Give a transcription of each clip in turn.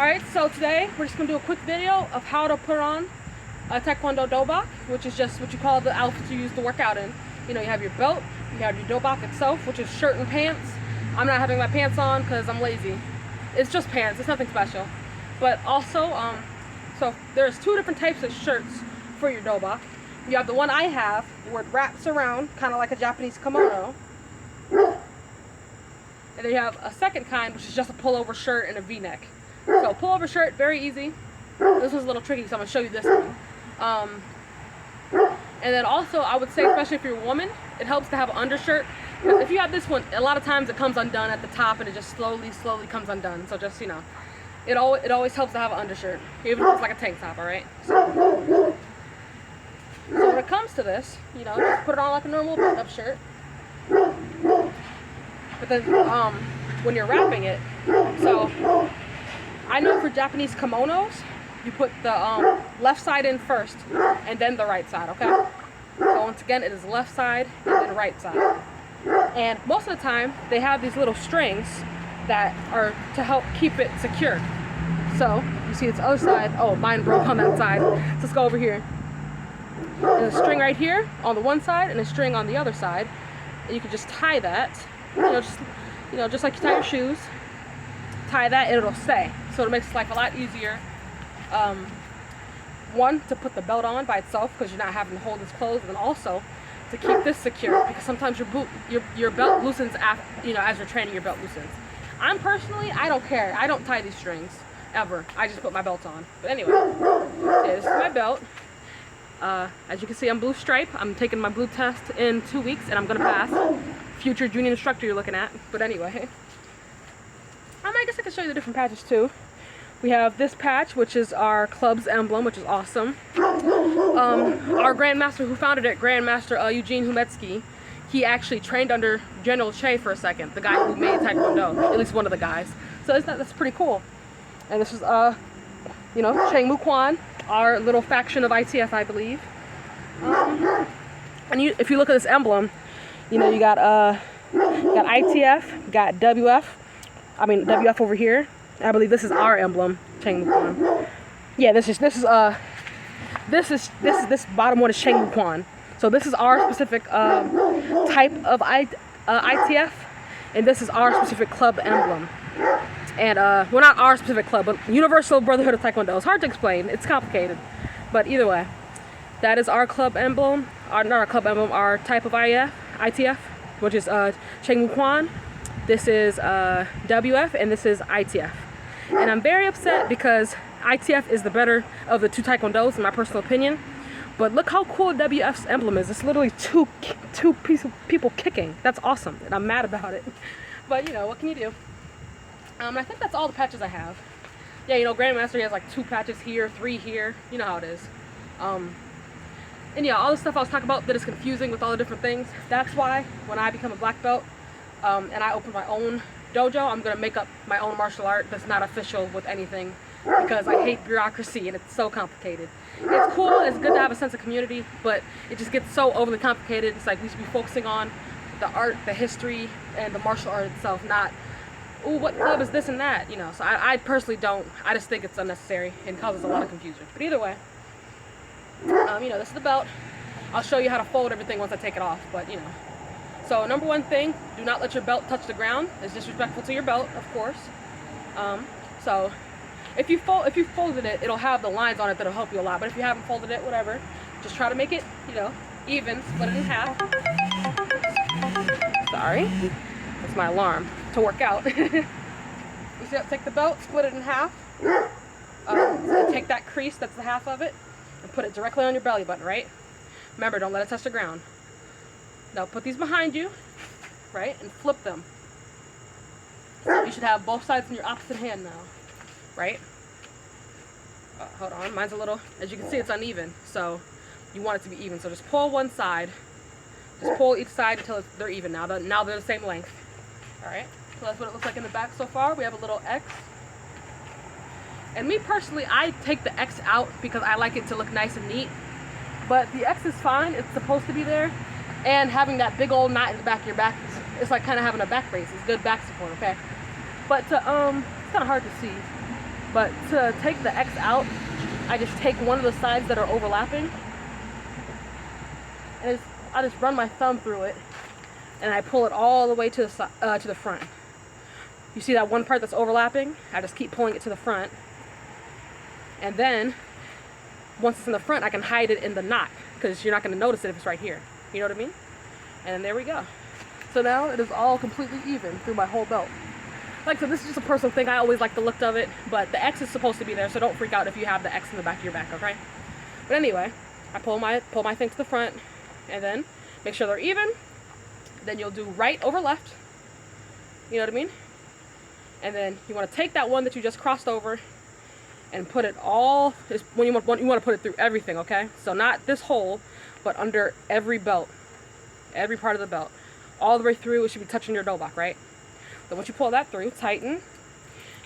Alright, so today we're just going to do a quick video of how to put on a Taekwondo Dobak, which is just what you call the outfit you use to work out in. You know, you have your belt, you have your Dobak itself, which is shirt and pants. I'm not having my pants on because I'm lazy. It's just pants, it's nothing special. But also, so there's two different types of shirts for your Dobak. You have the one I have where it wraps around, kind of like a Japanese kimono. And then you have a second kind, which is just a pullover shirt and a V-neck. So pullover shirt, very easy. This one's a little tricky, so I'm going to show you this one. And then also, I would say, especially if you're a woman, it helps to have an undershirt. Because if you have this one, a lot of times it comes undone at the top and it just slowly comes undone. So just, you know, it always helps to have an undershirt, even if it's like a tank top, alright? So when it comes to this, you know, just put it on like a normal button-up shirt. But then, when you're wrapping it, so I know for Japanese kimonos, you put the left side in first, and then the right side, okay? So once again, it is left side and then right side. And most of the time, they have these little strings that are to help keep it secure. So, you see this other side. Oh, mine broke on that side. So let's go over here. There's a string right here on the one side and a string on the other side. And you can just tie that, just like you tie your shoes. Tie that and it'll stay. So it makes life a lot easier. One, to put the belt on by itself because you're not having to hold this closed, and also to keep this secure because sometimes your belt loosens after, as you're training, your belt loosens. I don't care. I don't tie these strings ever. I just put my belt on. But anyway, yeah, this is my belt. As you can see, I'm blue stripe. I'm taking my blue test in 2 weeks and I'm gonna pass. Future junior instructor you're looking at. But anyway, I guess I can show you the different patches too. We have this patch, which is our club's emblem, which is awesome. Our grandmaster who founded it, Grandmaster Eugene Humetsky, he actually trained under General Che for a second, the guy who made Taekwondo, at least one of the guys. So that's pretty cool. And this is, Cheng Mu Kwan, our little faction of ITF, I believe. And if you look at this emblem, you got ITF, you got WF over here. I believe this is our emblem, Cheng Mu Kwan. Yeah, this bottom one is Cheng Mu Kwan. So this is our specific type of ITF, and this is our specific club emblem. And well, not our specific club, but Universal Brotherhood of Taekwondo. It's hard to explain. It's complicated, but either way, that is our club emblem. Not our club emblem, our type of ITF, which is Cheng Mu Kwan. This is WF, and this is ITF. And I'm very upset because ITF is the better of the two Taekwondos, in my personal opinion. But look how cool WF's emblem is. It's literally two people kicking. That's awesome, and I'm mad about it. But, what can you do? I think that's all the patches I have. Yeah, Grandmaster, he has like 2 patches here, 3 here. You know how it is. And yeah, all the stuff I was talking about that is confusing with all the different things. That's why when I become a black belt, and I open my own dojo, I'm going to make up my own martial art that's not official with anything because I hate bureaucracy and it's so complicated. It's cool, it's good to have a sense of community, but it just gets so overly complicated. It's like we should be focusing on the art, the history, and the martial art itself, not, ooh, what club is this and that, So I personally don't. I just think it's unnecessary and causes a lot of confusion. But either way, this is the belt. I'll show you how to fold everything once I take it off, but, So number one thing, do not let your belt touch the ground. It's disrespectful to your belt, of course. So if you folded it, it'll have the lines on it that'll help you a lot. But if you haven't folded it, whatever, just try to make it, even. Split it in half. Sorry, that's my alarm to work out. You see, take the belt, split it in half. Take that crease, that's the half of it, and put it directly on your belly button, right? Remember, don't let it touch the ground. Now put these behind you, right, and flip them. So you should have both sides in your opposite hand now, right? Hold on, mine's a little, as you can see, it's uneven, so you want it to be even. So just pull one side, just pull each side until they're even now. Now they're the same length, all right? So that's what it looks like in the back so far. We have a little X. And me personally, I take the X out because I like it to look nice and neat. But the X is fine, it's supposed to be there. And having that big old knot in the back of your back, it's like kind of having a back brace. It's good back support, okay? But it's kind of hard to see. But to take the X out, I just take one of the sides that are overlapping, and I just run my thumb through it, and I pull it all the way to the front. You see that one part that's overlapping? I just keep pulling it to the front, and then once it's in the front, I can hide it in the knot, because you're not going to notice it if it's right here. You know what I mean? And then there we go. So now it is all completely even through my whole belt. Like, so this is just a personal thing. I always like the look of it, but the X is supposed to be there, so don't freak out if you have the X in the back of your back, okay? But anyway, I pull my thing to the front, and then make sure they're even. Then you'll do right over left. You know what I mean? And then you want to take that one that you just crossed over and put it all, you want to put it through everything, okay? So not this hole, but under every belt, every part of the belt. All the way through, it should be touching your Dobak, right? Then once you pull that through, tighten,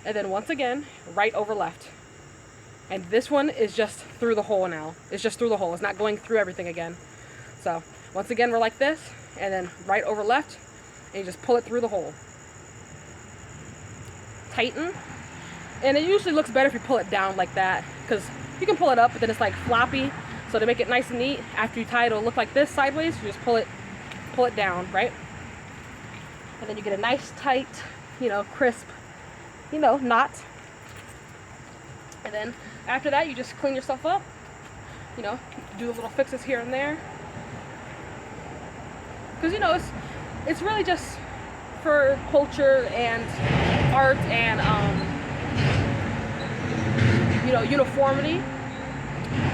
and then once again, right over left. And this one is just through the hole now. It's just through the hole. It's not going through everything again. So once again, we're like this, and then right over left, and you just pull it through the hole. Tighten. And it usually looks better if you pull it down like that, because you can pull it up, but then it's like floppy. So to make it nice and neat, after you tie it, it'll look like this sideways. You just pull it down, right? And then you get a nice tight, crisp, knot. And then after that, you just clean yourself up. Do little fixes here and there. Because it's really just for culture and art and uniformity.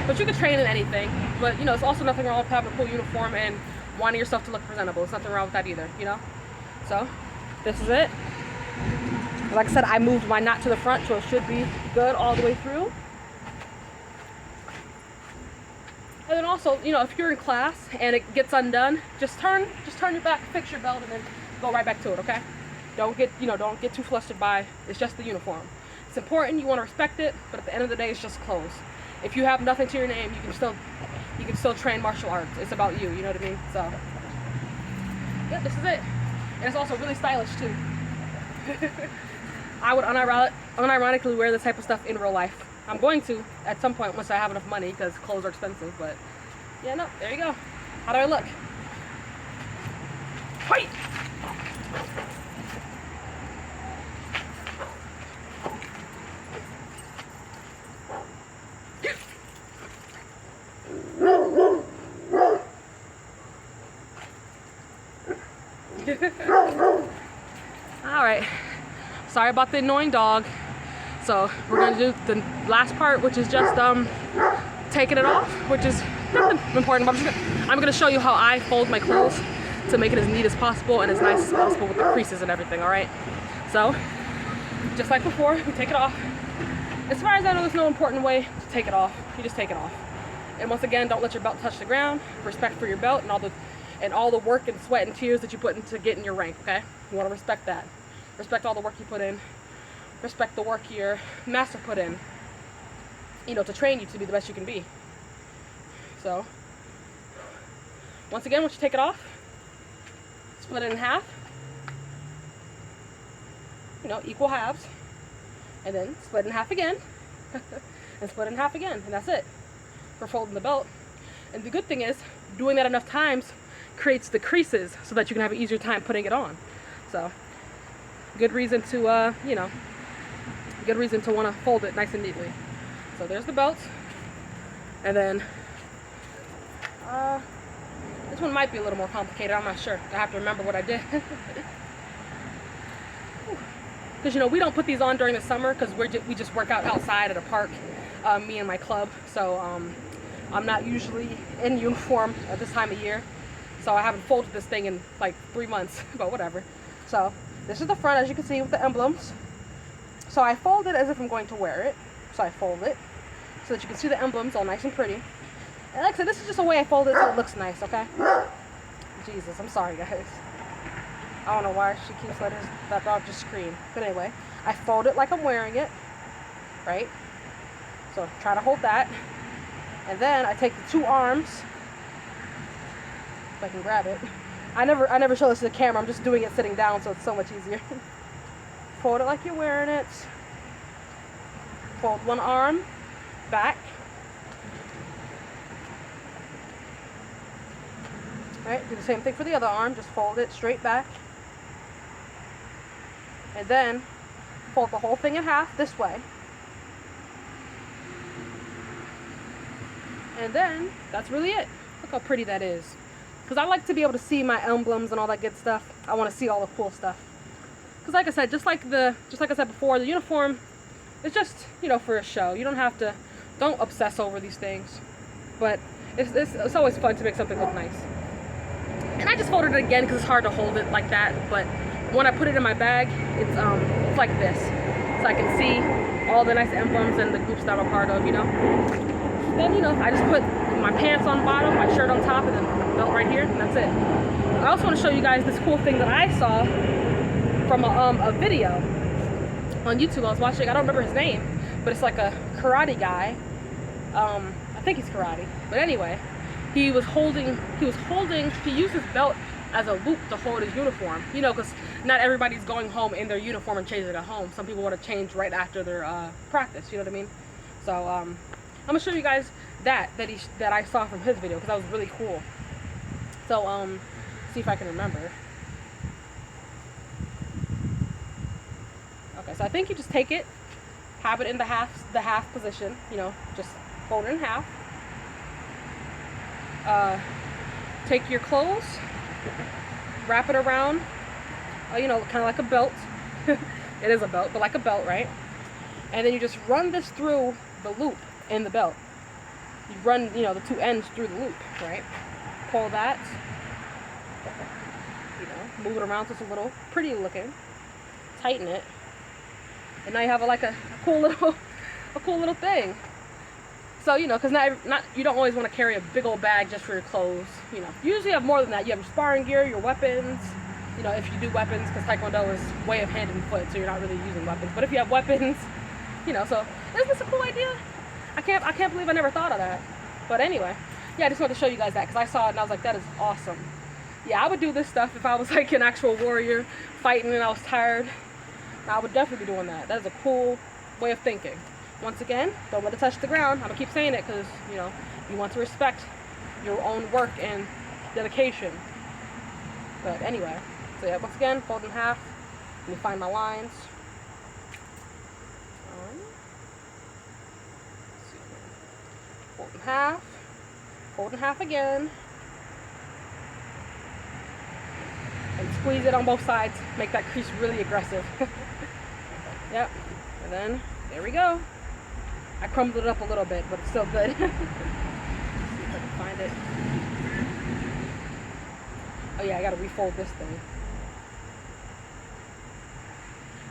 But you can train in anything. But it's also nothing wrong with having a cool uniform and wanting yourself to look presentable. There's nothing wrong with that either, So this is it. Like I said, I moved my knot to the front, so it should be good all the way through. And then also, if you're in class and it gets undone, just turn your back, fix your belt, and then go right back to it, okay? Don't get too flustered by it's just the uniform. It's important, you want to respect it, but at the end of the day, it's just clothes. If you have nothing to your name, you can still train martial arts. It's about you, you know what I mean? So, yeah, this is it. And it's also really stylish too. I would unironically wear this type of stuff in real life. I'm going to at some point once I have enough money, because clothes are expensive, but yeah, no, there you go. How do I look? Fight! Alright, sorry about the annoying dog. So we're going to do the last part, which is just taking it off, which is nothing important, but I'm going to show you how I fold my clothes to make it as neat as possible and as nice as possible with the creases and everything, alright? So, just like before, we take it off. As far as I know, there's no important way to take it off. You just take it off. And once again, don't let your belt touch the ground. Respect for your belt and all the work and sweat and tears that you put into getting your rank, okay? You want to respect that. Respect all the work you put in. Respect the work your master put in, to train you to be the best you can be. So, once again, once you take it off, split it in half, equal halves, and then split in half again, and split in half again, and that's it for folding the belt. And the good thing is, doing that enough times creates the creases so that you can have an easier time putting it on. So, good reason to, want to fold it nice and neatly. So there's the belt. And then, this one might be a little more complicated, I'm not sure. I have to remember what I did. Because, we don't put these on during the summer because we just work out outside at a park, me and my club. So, I'm not usually in uniform at this time of year. So I haven't folded this thing in like 3 months, but whatever. So this is the front, as you can see, with the emblems. So I fold it as if I'm going to wear it. So I fold it so that you can see the emblems all nice and pretty. And like I said, this is just a way I fold it so it looks nice, okay? Jesus, I'm sorry, guys. I don't know why she keeps letting that dog just scream. But anyway, I fold it like I'm wearing it, right? So try to hold that. And then I take the two arms, if I can grab it. I never show this to the camera, I'm just doing it sitting down so it's so much easier. Fold it like you're wearing it. fold one arm back. Right, do the same thing for the other arm, just fold it straight back. And then fold the whole thing in half this way. And then that's really it. Look how pretty that is. Because I like to be able to see my emblems and all that good stuff. I want to see all the cool stuff. Because like I said, just like I said before, the uniform is just, you know, for a show. You don't obsess over these things. But it's always fun to make something look nice. And I just folded it again because it's hard to hold it like that. But when I put it in my bag, it's like this. So I can see all the nice emblems and the groups that I'm a part of, you know. Then, you know, I just put my pants on bottom, my shirt on top, and then the belt right here, and that's it. I also want to show you guys this cool thing that I saw from a video on YouTube. I was watching, I don't remember his name, but it's like a karate guy. I think he's karate. But anyway, he used his belt as a loop to hold his uniform. You know, because not everybody's going home in their uniform and changing it at home. Some people want to change right after their practice, you know what I mean? So, I'm gonna show you guys that I saw from his video because that was really cool. So see if I can remember. Okay, so I think you just take it, have it in the half position, you know, just fold it in half. Take your clothes, wrap it around, you know, kind of like a belt. It is a belt, but like a belt, right? And then you just run this through the loop in the belt. You run, you know, the two ends through the loop, right? Pull that, you know, move it around so it's a little pretty looking. Tighten it, and now you have a cool little thing. So, you know, because not you don't always want to carry a big old bag just for your clothes. You know, you usually have more than that. You have your sparring gear, your weapons. You know, if you do weapons, because Taekwondo is way of hand and foot, so you're not really using weapons. But if you have weapons, you know, so isn't this a cool idea? I can't believe I never thought of that. But anyway, yeah, I just wanted to show you guys that because I saw it and I was like, that is awesome. Yeah, I would do this stuff if I was like an actual warrior fighting and I was tired. I would definitely be doing that. That is a cool way of thinking. Once again, don't let it touch the ground. I'm gonna keep saying it because, you know, you want to respect your own work and dedication. But anyway, so yeah, once again, fold in half. Let me find my lines. Fold in half again, and squeeze it on both sides. Make that crease really aggressive. Yep, and then there we go. I crumbled it up a little bit, but it's still good. Let's see if I can find it. Oh yeah, I gotta refold this thing.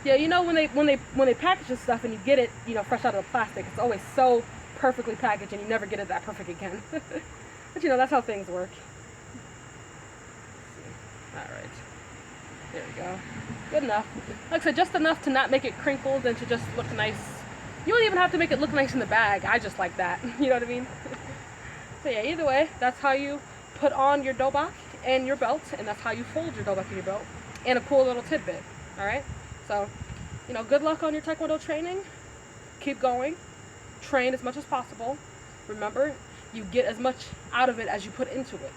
Yeah, you know when they package this stuff and you get it, you know, fresh out of the plastic, it's always so perfectly packaged and you never get it that perfect again. But you know, that's how things work. Alright. There we go. Good enough. Like I said, just enough to not make it crinkled and to just look nice. You don't even have to make it look nice in the bag. I just like that. You know what I mean? So yeah, either way, that's how you put on your dobak and your belt, and that's how you fold your dobak and your belt. And a cool little tidbit. Alright? So, you know, good luck on your Taekwondo training. Keep going. Train as much as possible. Remember, you get as much out of it as you put into it.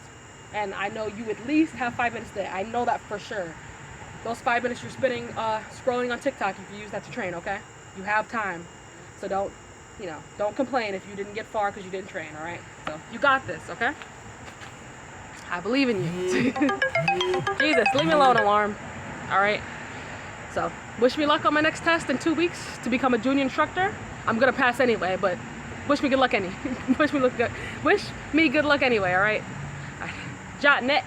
And I know you at least have 5 minutes a day. I know that for sure. Those 5 minutes you're spending scrolling on TikTok, you can use that to train, okay? You have time. So don't complain if you didn't get far because you didn't train, alright? So you got this, okay? I believe in you. Jesus, leave me alone, alarm. Alright? So, wish me luck on my next test in 2 weeks to become a junior instructor. I'm gonna pass anyway, but wish me good luck Wish me good luck anyway, alright? Jot net.